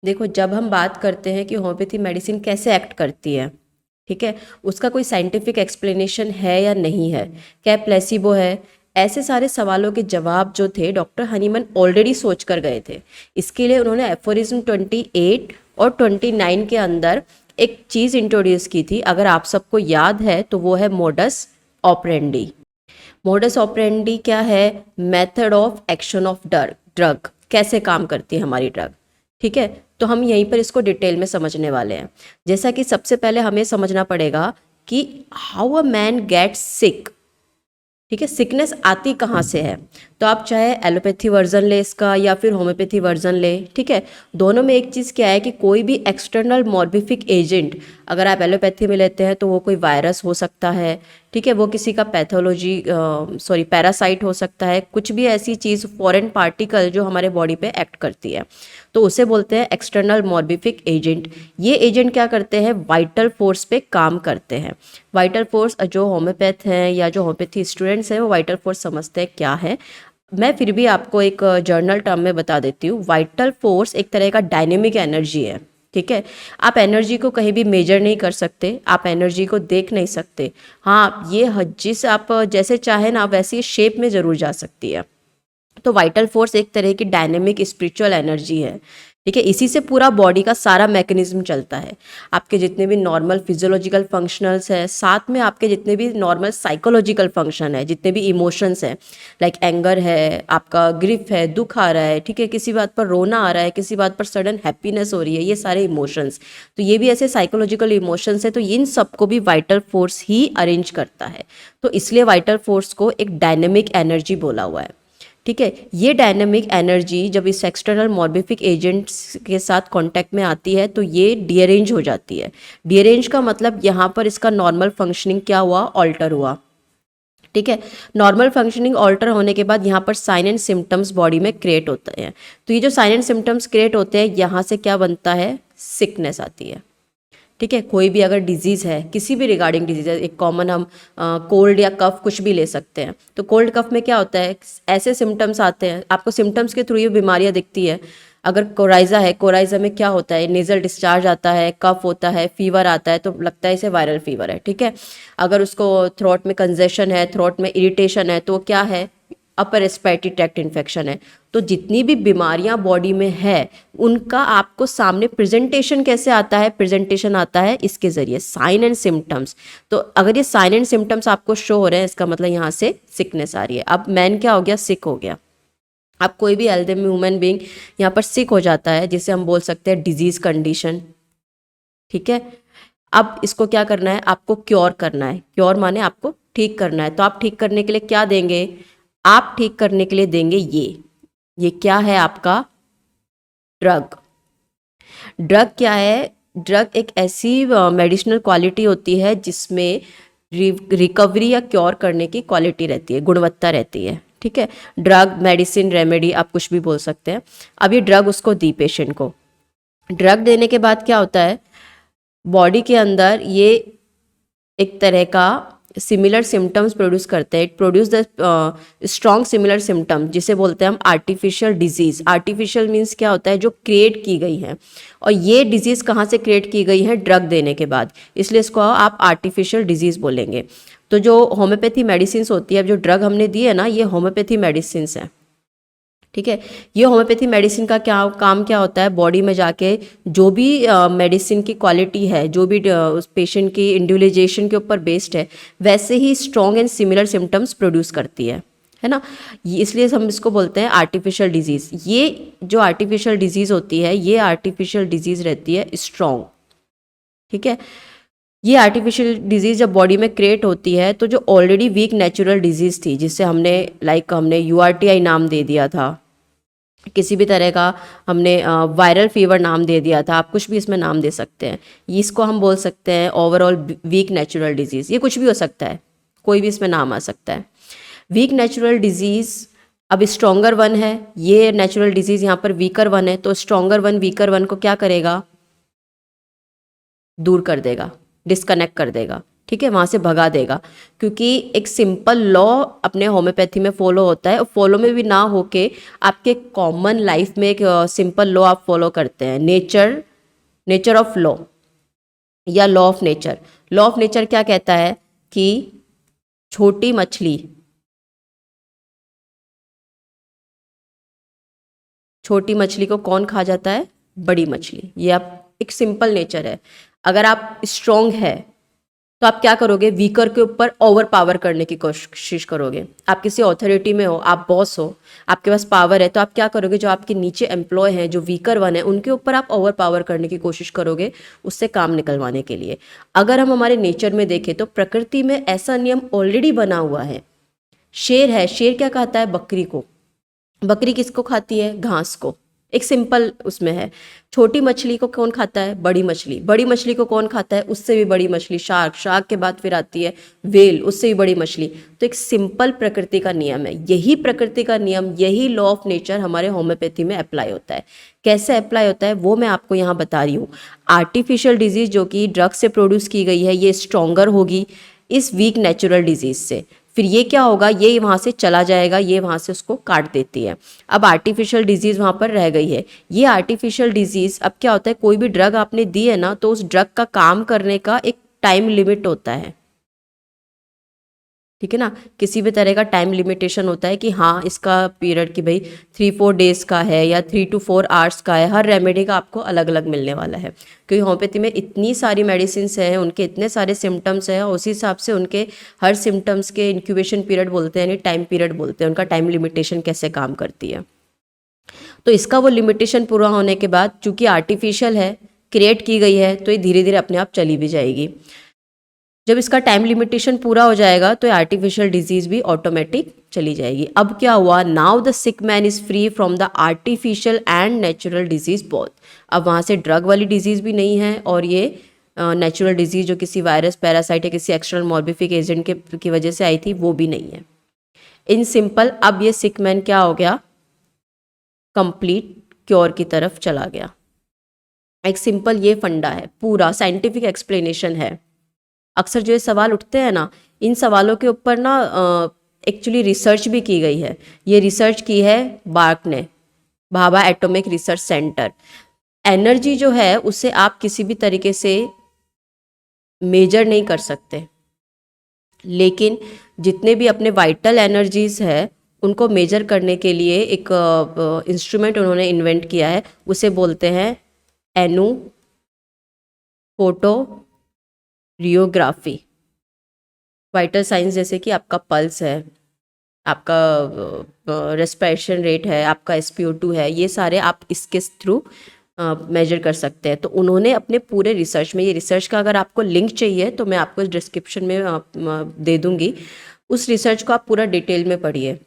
देखो, जब हम बात करते हैं कि होम्योपैथी मेडिसिन कैसे एक्ट करती है, ठीक है, उसका कोई साइंटिफिक एक्सप्लेनेशन है या नहीं है, क्या प्लेसिबो है, ऐसे सारे सवालों के जवाब जो थे डॉक्टर हनीमन ऑलरेडी सोच कर गए थे। इसके लिए उन्होंने एफोरिज्म 28 और 29 के अंदर एक चीज़ इंट्रोड्यूस की थी, अगर आप सबको याद है तो वो है मोडस ऑपरेंडी। मोडस ऑपरेंडी क्या है? Method of action of drug, कैसे काम करती है हमारी ड्रग। ठीक है, तो हम यहीं पर इसको डिटेल में समझने वाले हैं। जैसा कि सबसे पहले हमें समझना पड़ेगा कि हाउ अ मैन गेट्स सिक। ठीक है, सिकनेस आती कहाँ से है? तो आप चाहे एलोपैथी वर्जन ले इसका या फिर होम्योपैथी वर्जन ले, ठीक है, दोनों में एक चीज़ क्या है कि कोई भी एक्सटर्नल मॉर्बिफिक एजेंट अगर आप एलोपैथी में लेते हैं तो वो कोई वायरस हो सकता है, ठीक है, वो किसी का पैरासाइट हो सकता है, कुछ भी ऐसी चीज़ फॉरेन पार्टिकल जो हमारे बॉडी पे एक्ट करती है, तो उसे बोलते हैं एक्सटर्नल मॉर्बिफिक एजेंट। ये एजेंट क्या करते हैं? वाइटल फोर्स पे काम करते हैं। वाइटल फोर्स जो होम्योपैथ हैं या जो होम्योपैथी स्टूडेंट्स हैं वो वाइटल फोर्स समझते हैं क्या है। मैं फिर भी आपको एक जर्नल टर्म में बता देती हूँ। वाइटल फोर्स एक तरह का डायनेमिक एनर्जी है। ठीक है, आप एनर्जी को कहीं भी मेजर नहीं कर सकते, आप एनर्जी को देख नहीं सकते। हाँ, ये जिस आप जैसे चाहे ना वैसी शेप में ज़रूर जा सकती है। तो वाइटल फोर्स एक तरह की डायनेमिक स्पिरिचुअल एनर्जी है। ठीक है, इसी से पूरा बॉडी का सारा मैकेनिज्म चलता है। आपके जितने भी नॉर्मल फिजियोलॉजिकल फंक्शनल्स हैं, साथ में आपके जितने भी नॉर्मल साइकोलॉजिकल फंक्शन है, जितने भी इमोशंस हैं, लाइक एंगर है, आपका ग्रिफ है, दुख आ रहा है, ठीक है, किसी बात पर रोना आ रहा है, किसी बात पर सडन हैप्पीनेस हो रही है, ये सारे इमोशंस, तो ये भी ऐसे साइकोलॉजिकल इमोशंस है। तो इन सबको भी वाइटल फोर्स ही अरेंज करता है। तो इसलिए वाइटल फोर्स को एक डायनेमिक एनर्जी बोला हुआ है। ठीक है, ये डायनेमिक एनर्जी जब इस एक्सटर्नल मॉर्बिफिक एजेंट्स के साथ कांटेक्ट में आती है तो ये डीअरेंज हो जाती है। डीअरेंज का मतलब यहाँ पर इसका नॉर्मल फंक्शनिंग क्या हुआ? ऑल्टर हुआ। ठीक है, नॉर्मल फंक्शनिंग ऑल्टर होने के बाद यहाँ पर साइन एंड सिम्टम्स बॉडी में क्रिएट होते हैं। तो ये जो साइन एंड सिम्टम्स क्रिएट होते हैं, यहाँ से क्या बनता है? सिकनेस आती है। ठीक है, कोई भी अगर डिजीज़ है, किसी भी रिगार्डिंग डिजीज़ है, एक कॉमन हम कोल्ड या कफ कुछ भी ले सकते हैं। तो कोल्ड कफ में क्या होता है? ऐसे सिम्टम्स आते हैं, आपको सिम्टम्स के थ्रू ये बीमारियां दिखती है। अगर कोराइजा है, कोराइजा में क्या होता है? नेजल डिस्चार्ज आता है, कफ होता है, फीवर आता है, तो लगता है इसे वायरल फीवर है। ठीक है, अगर उसको थ्रोट में कंजेशन है, थ्रोट में इरिटेशन है, तो क्या है? अपर रेस्पिरेटरी ट्रैक्ट इन्फेक्शन है। तो जितनी भी बीमारियां बॉडी में है उनका आपको सामने प्रेजेंटेशन कैसे आता है? प्रेजेंटेशन आता है इसके जरिए, साइन एंड सिम्टम्स। तो अगर ये साइन एंड सिम्टम्स आपको शो हो रहे हैं, इसका मतलब यहाँ से सिकनेस आ रही है। अब मैन क्या हो गया? सिक हो गया। अब कोई भी हेल्दी ह्यूमन बींग यहाँ पर सिक हो जाता है, जिसे हम बोल सकते हैं डिजीज कंडीशन। ठीक है, अब इसको क्या करना है? आपको क्योर करना है। क्योर माने आपको ठीक करना है। तो आप ठीक करने के लिए क्या देंगे? आप ठीक करने के लिए देंगे ये क्या है? आपका ड्रग। ड्रग क्या है? ड्रग एक ऐसी मेडिसिनल क्वालिटी होती है जिसमें रिकवरी या क्योर करने की क्वालिटी रहती है, गुणवत्ता रहती है। ठीक है, ड्रग, मेडिसिन, रेमेडी, आप कुछ भी बोल सकते हैं। अब ये ड्रग उसको दी पेशेंट को। ड्रग देने के बाद क्या होता है? बॉडी के अंदर ये एक तरह का सिमिलर सिम्टम्स प्रोड्यूस करते हैं। It produce the strong similar symptom, जिसे बोलते हैं हम आर्टिफिशियल डिजीज। आर्टिफिशियल मीन्स क्या होता है? जो क्रिएट की गई है। और ये डिजीज कहाँ से क्रिएट की गई है? ड्रग देने के बाद, इसलिए इसको आप आर्टिफिशियल डिजीज बोलेंगे। तो जो होम्योपैथी मेडिसिन होती है, अब जो ड्रग हमने दी है ना, ये होम्योपैथी मेडिसिन है। ठीक है, ये होम्योपैथी मेडिसिन का क्या काम क्या होता है? बॉडी में जाके जो भी मेडिसिन की क्वालिटी है, जो भी उस पेशेंट की इंडिविजुअलाइजेशन के ऊपर बेस्ड है, वैसे ही strong and similar symptoms produce करती है ना। इसलिए हम इसको बोलते हैं आर्टिफिशियल डिजीज़। ये जो आर्टिफिशियल डिजीज़ होती है, ये आर्टिफिशियल डिजीज़ रहती है स्ट्रॉन्ग। ठीक है, ये आर्टिफिशियल डिजीज़ जब बॉडी में क्रिएट होती है, तो जो ऑलरेडी वीक नेचुरल डिजीज़ थी, जिससे हमने यूआरटीआई नाम दे दिया था, किसी भी तरह का हमने वायरल फीवर नाम दे दिया था, आप कुछ भी इसमें नाम दे सकते हैं। इसको हम बोल सकते हैं ओवरऑल वीक नेचुरल डिजीज़। ये कुछ भी हो सकता है, कोई भी इसमें नाम आ सकता है। वीक नेचुरल डिजीज़ अब स्ट्रॉन्गर वन है, ये नेचुरल डिजीज़ यहाँ पर वीकर वन है, तो स्ट्रॉन्गर वन वीकर वन को क्या करेगा? दूर कर देगा, डिस्कनेक्ट कर देगा। ठीक है, वहाँ से भगा देगा, क्योंकि एक सिंपल लॉ अपने होम्योपैथी में फॉलो होता है, और फॉलो में भी ना होके आपके कॉमन लाइफ में एक सिंपल लॉ आप फॉलो करते हैं, नेचर ऑफ लॉ या law of nature. Law of nature क्या कहता है कि छोटी मछली को कौन खा जाता है? बड़ी मछली। ये आप एक सिंपल नेचर है। अगर आप स्ट्रॉन्ग है तो आप क्या करोगे? वीकर के ऊपर ओवर पावर करने की कोशिश करोगे। आप किसी अथॉरिटी में हो, आप बॉस हो, आपके पास पावर है, तो आप क्या करोगे? जो आपके नीचे एम्प्लॉय हैं, जो वीकर वन है, उनके ऊपर आप ओवर पावर करने की कोशिश करोगे उससे काम निकलवाने के लिए। अगर हम हमारे नेचर में देखें तो प्रकृति में ऐसा नियम ऑलरेडी बना हुआ है। शेर है, शेर क्या खाता है? बकरी को। बकरी किसको खाती है? घास को। एक सिंपल उसमें है। छोटी मछली को कौन खाता है? बड़ी मछली। बड़ी मछली को कौन खाता है? उससे भी बड़ी मछली शार्क। शार्क के बाद फिर आती है वेल, उससे भी बड़ी मछली। तो एक सिंपल प्रकृति का नियम है। यही प्रकृति का नियम, यही लॉ ऑफ नेचर हमारे होम्योपैथी में अप्लाई होता है। कैसे अप्लाई होता है वो मैं आपको यहाँ बता रही हूँ। आर्टिफिशियल डिजीज जो कि ड्रग से प्रोड्यूस की गई है, ये स्ट्रॉन्गर होगी इस वीक नेचुरल डिजीज से। फिर ये क्या होगा? ये वहाँ से चला जाएगा, ये वहाँ से उसको काट देती है। अब आर्टिफिशियल डिजीज़ वहाँ पर रह गई है। ये आर्टिफिशियल डिजीज़, अब क्या होता है, कोई भी ड्रग आपने दी है ना, तो उस ड्रग का काम करने का एक टाइम लिमिट होता है, ठीक है ना। किसी भी तरह का टाइम लिमिटेशन होता है कि हाँ इसका पीरियड कि भाई 3-4 डेज़ का है या 3 to 4 आवर्स का है। हर रेमेडी का आपको अलग अलग मिलने वाला है, क्योंकि होम्योपैथी में इतनी सारी मेडिसिन हैं, उनके इतने सारे सिम्टम्स हैं, उसी हिसाब से उनके हर सिम्टम्स के इंक्यूबेशन पीरियड बोलते हैं, यानी टाइम पीरियड बोलते हैं, उनका टाइम लिमिटेशन कैसे काम करती है। तो इसका वो लिमिटेशन पूरा होने के बाद, चूँकि आर्टिफिशियल है, क्रिएट की गई है, तो ये धीरे धीरे अपने आप चली भी जाएगी। जब इसका टाइम लिमिटेशन पूरा हो जाएगा तो आर्टिफिशियल डिजीज भी ऑटोमेटिक चली जाएगी। अब क्या हुआ? Now the sick man is free from the artificial and natural disease both. अब वहाँ से ड्रग वाली डिजीज भी नहीं है, और ये नेचुरल डिजीज जो किसी वायरस, पैरासाइट या किसी एक्सटर्नल मॉर्बिफिक एजेंट की वजह से आई थी, वो भी नहीं है। इन सिंपल, अब ये सिक मैन क्या हो गया? कंप्लीट क्योर की तरफ चला गया। एक सिंपल ये फंडा है, पूरा साइंटिफिक एक्सप्लेनेशन है। अक्सर जो ये सवाल उठते हैं ना, इन सवालों के ऊपर ना एक्चुअली रिसर्च भी की गई है। ये रिसर्च की है बार्क ने, Bhabha atomic research centre. Energy जो है उसे आप किसी भी तरीके से मेजर नहीं कर सकते, लेकिन जितने भी अपने वाइटल एनर्जीज है उनको मेजर करने के लिए एक इंस्ट्रूमेंट उन्होंने इन्वेंट किया है, उसे बोलते हैं एनु फोटो रियोग्राफी। वाइटल साइंस जैसे कि आपका पल्स है, आपका रेस्पिरेशन रेट है, आपका SpO2 है, ये सारे आप इसके थ्रू मेजर कर सकते हैं। तो उन्होंने अपने पूरे रिसर्च में, ये रिसर्च का अगर आपको लिंक चाहिए तो मैं आपको डिस्क्रिप्शन में दे दूंगी, उस रिसर्च को आप पूरा डिटेल में पढ़िए।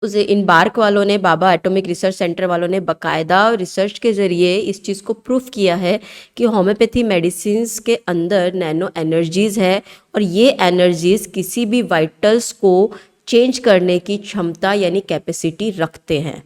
उसे इन बार्क वालों ने, भाभा एटॉमिक रिसर्च सेंटर वालों ने बाकायदा रिसर्च के ज़रिए इस चीज़ को प्रूफ किया है कि होम्योपैथी मेडिसिन्स के अंदर नैनो एनर्जीज़ है, और ये एनर्जीज़ किसी भी वाइटल्स को चेंज करने की क्षमता यानी कैपेसिटी रखते हैं।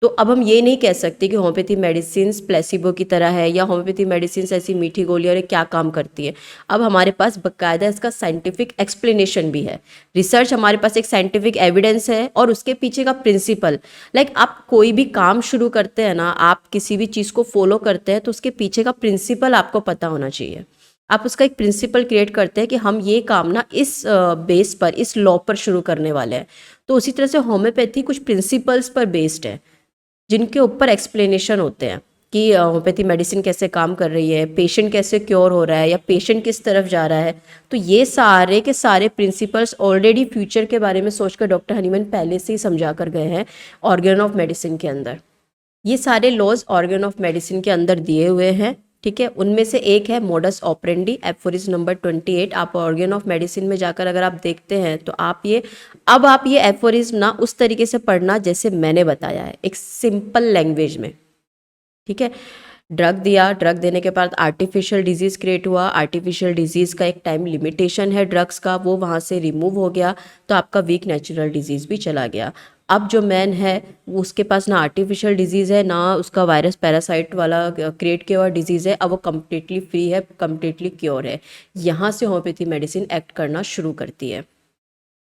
तो अब हम ये नहीं कह सकते कि होम्योपैथी मेडिसिन्स प्लेसिबो की तरह है, या होम्योपैथी मेडिसिन्स ऐसी मीठी गोलियां और क्या काम करती है। अब हमारे पास बाकायदा इसका साइंटिफिक एक्सप्लेनेशन भी है। रिसर्च, हमारे पास एक साइंटिफिक एविडेंस है, और उसके पीछे का प्रिंसिपल, लाइक आप कोई भी काम शुरू करते हैं ना, आप किसी भी चीज़ को फॉलो करते हैं तो उसके पीछे का प्रिंसिपल आपको पता होना चाहिए। आप उसका एक प्रिंसिपल क्रिएट करते हैं कि हम ये काम ना इस बेस पर, इस लॉ पर शुरू करने वाले हैं। तो उसी तरह से होम्योपैथी कुछ प्रिंसिपल्स पर बेस्ड है, जिनके ऊपर एक्सप्लेनेशन होते हैं कि होम्योपैथी मेडिसिन कैसे काम कर रही है, पेशेंट कैसे क्योर हो रहा है, या पेशेंट किस तरफ जा रहा है। तो ये सारे के सारे प्रिंसिपल्स ऑलरेडी फ्यूचर के बारे में सोचकर डॉक्टर हनीमैन पहले से ही समझा कर गए हैं ऑर्गन ऑफ मेडिसिन के अंदर। ये सारे लॉज ऑर्गन ऑफ मेडिसिन के अंदर दिए हुए हैं, ठीक है। उनमें से एक है मोडस ऑपरेंडी, एफोरिज्म नंबर 28। आप ऑर्गन ऑफ मेडिसिन में जाकर अगर आप देखते हैं तो आप ये एफोरिज्म ना उस तरीके से पढ़ना जैसे मैंने बताया है, एक सिंपल लैंग्वेज में, ठीक है। ड्रग दिया, ड्रग देने के बाद आर्टिफिशियल डिजीज़ क्रिएट हुआ, आर्टिफिशियल डिजीज़ का एक टाइम लिमिटेशन है ड्रग्स का, वो वहाँ से रिमूव हो गया, तो आपका वीक नेचुरल डिजीज़ भी चला गया। अब जो मैन है वो उसके पास ना आर्टिफिशियल डिजीज़ है, ना उसका वायरस पैरासाइट वाला क्रिएट किया हुआ डिजीज़ है, अब वो कम्प्लीटली फ्री है, कम्प्लीटली क्योर है। यहाँ से होम्योपैथी मेडिसिन एक्ट करना शुरू करती है।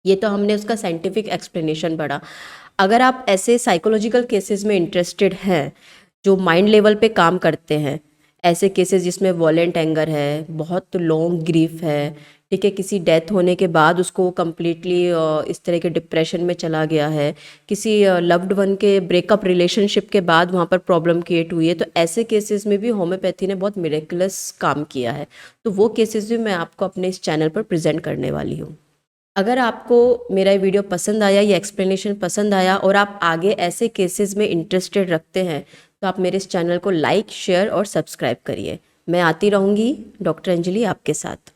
ये तो हमने उसका साइंटिफिक एक्सप्लेनेशन पढ़ा। अगर आप ऐसे साइकोलॉजिकल केसेस में इंटरेस्टेड हैं जो माइंड लेवल पे काम करते हैं, ऐसे केसेस जिसमें वॉलेंट एंगर है, बहुत लॉन्ग ग्रीफ है, ठीक है, किसी डेथ होने के बाद उसको कम्प्लीटली इस तरह के डिप्रेशन में चला गया है, किसी लव्ड वन के ब्रेकअप रिलेशनशिप के बाद वहाँ पर प्रॉब्लम क्रिएट हुई है, तो ऐसे केसेस में भी होम्योपैथी ने बहुत मिरेकुलस काम किया है। तो वो केसेस भी मैं आपको अपने इस चैनल पर प्रेजेंट करने वाली हूँ। अगर आपको मेरा ये वीडियो पसंद आया, ये एक्सप्लेनेशन पसंद आया और आप आगे ऐसे केसेस में इंटरेस्टेड रखते हैं, तो आप मेरे इस चैनल को लाइक, शेयर और सब्सक्राइब करिए। मैं आती रहूँगी डॉक्टर अंजलि आपके साथ।